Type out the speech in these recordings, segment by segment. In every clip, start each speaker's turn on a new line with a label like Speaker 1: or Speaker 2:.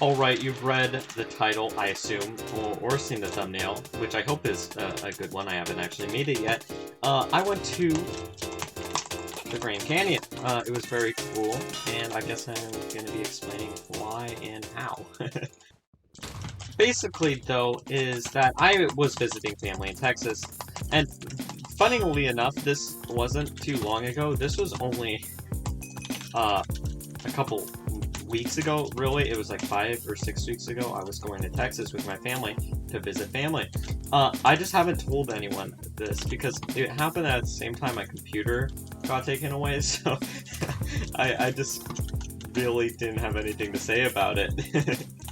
Speaker 1: Alright, you've read the title, I assume, or seen the thumbnail, which I hope is a good one. I haven't actually made it yet. I went to the Grand Canyon. It was very cool, and I guess I'm going to be explaining why and how. Basically, though, is that I was visiting family in Texas, and funnily enough, this wasn't too long ago. This was only a couple weeks ago, really. It was like 5 or 6 weeks ago. I was going to Texas with my family to visit family. I just haven't told anyone this because it happened at the same time my computer got taken away, so I just really didn't have anything to say about it.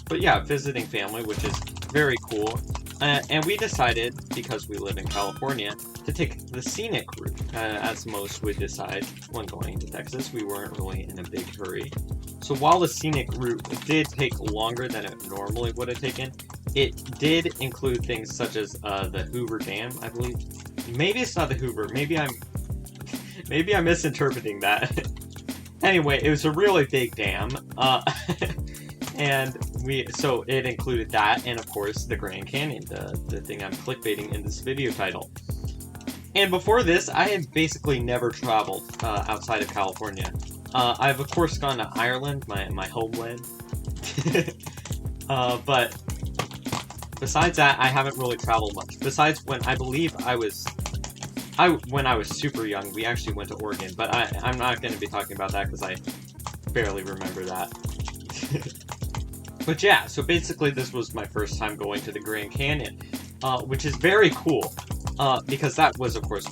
Speaker 1: But yeah, visiting family, which is very cool. And we decided, because we live in California, to take the scenic route. As most would decide when going to Texas, we weren't really in a big hurry. So while the scenic route did take longer than it normally would have taken, it did include things such as the Hoover Dam, I believe. Maybe it's not the Hoover. Maybe I'm misinterpreting that. Anyway, it was a really big dam. And so it included that, and of course the Grand Canyon, the thing I'm clickbaiting in this video title. And before this, I had basically never traveled outside of California. I've of course gone to Ireland, my homeland, but besides that, I haven't really traveled much. Besides when I believe when I was super young, we actually went to Oregon, but I'm not going to be talking about that because I barely remember that. But yeah, so basically this was my first time going to the Grand Canyon, which is very cool, because that was, of course,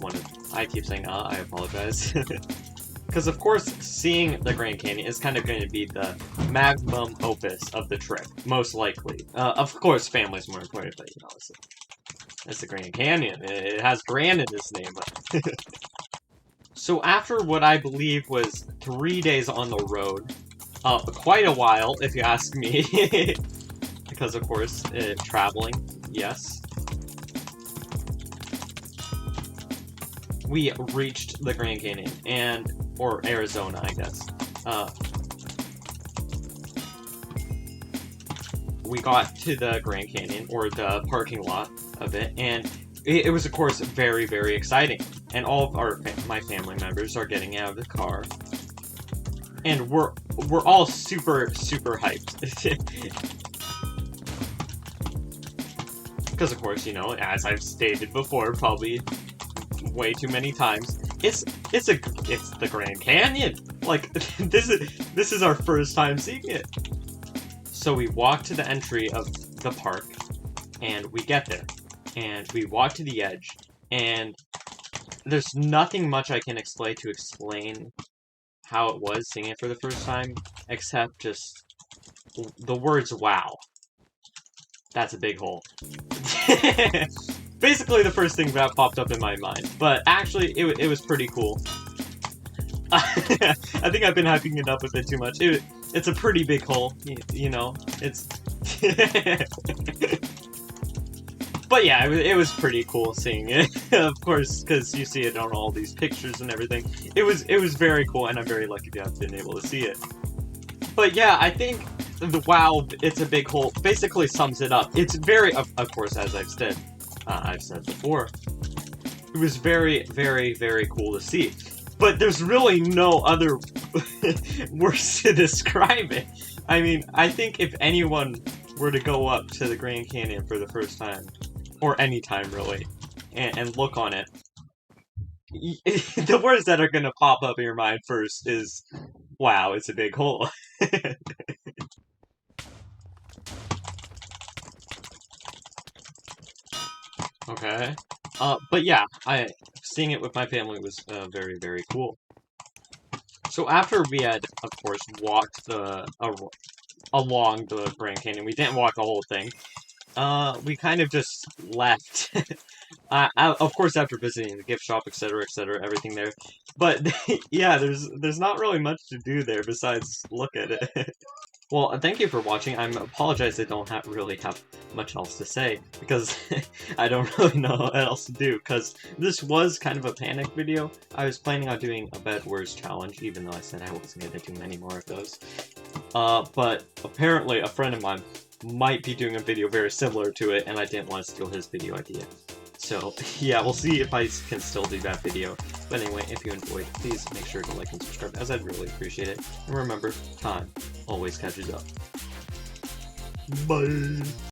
Speaker 1: I keep saying, I apologize. Because, of course, seeing the Grand Canyon is kind of going to be the magnum opus of the trip, most likely. Of course, family's more important, but, you know, it's the Grand Canyon. It has grand in its name. So after what I believe was 3 days on the road, quite a while, if you ask me, because, of course, traveling, yes. We reached the Grand Canyon, or Arizona, I guess. We got to the Grand Canyon, or the parking lot of it, and it was, of course, very, very exciting. And all of my family members are getting out of the car, and we're all super, super hyped. Because, of course, you know, as I've stated before, probably way too many times, it's the Grand Canyon. Like, this is our first time seeing it. So we walk to the entry of the park, and we get there, and we walk to the edge, and there's nothing much I can explain how it was seeing it for the first time, except just the words "wow." That's a big hole. Basically the first thing that popped up in my mind, but actually it was pretty cool. I think I've been hyping it up a bit too much. It's a pretty big hole, you know, it's... But yeah, it was pretty cool seeing it, of course, because you see it on all these pictures and everything. It was very cool, and I'm very lucky to have been able to see it. But yeah, I think the "wow, it's a big hole" basically sums it up. It's very, of course, as I've said before, it was very, very, very cool to see. But there's really no other words to describe it. I mean, I think if anyone were to go up to the Grand Canyon for the first time, or any time really, and look on it, the words that are going to pop up in your mind first is, "Wow, it's a big hole." Okay. But yeah, seeing it with my family was very, very cool. So after we had, of course, walked along the Grand Canyon, we didn't walk the whole thing. We kind of just left. Of course, after visiting the gift shop, etc., everything there. But yeah, there's not really much to do there besides look at it. Well, thank you for watching. I apologize I don't really have much else to say, because I don't really know what else to do, because this was kind of a panic video. I was planning on doing a Bed Wars challenge, even though I said I wasn't going to do many more of those. But apparently a friend of mine might be doing a video very similar to it, and I didn't want to steal his video idea. So, yeah, we'll see if I can still do that video. But anyway, if you enjoyed, please make sure to like and subscribe, as I'd really appreciate it. And remember, time always catches up. Bye!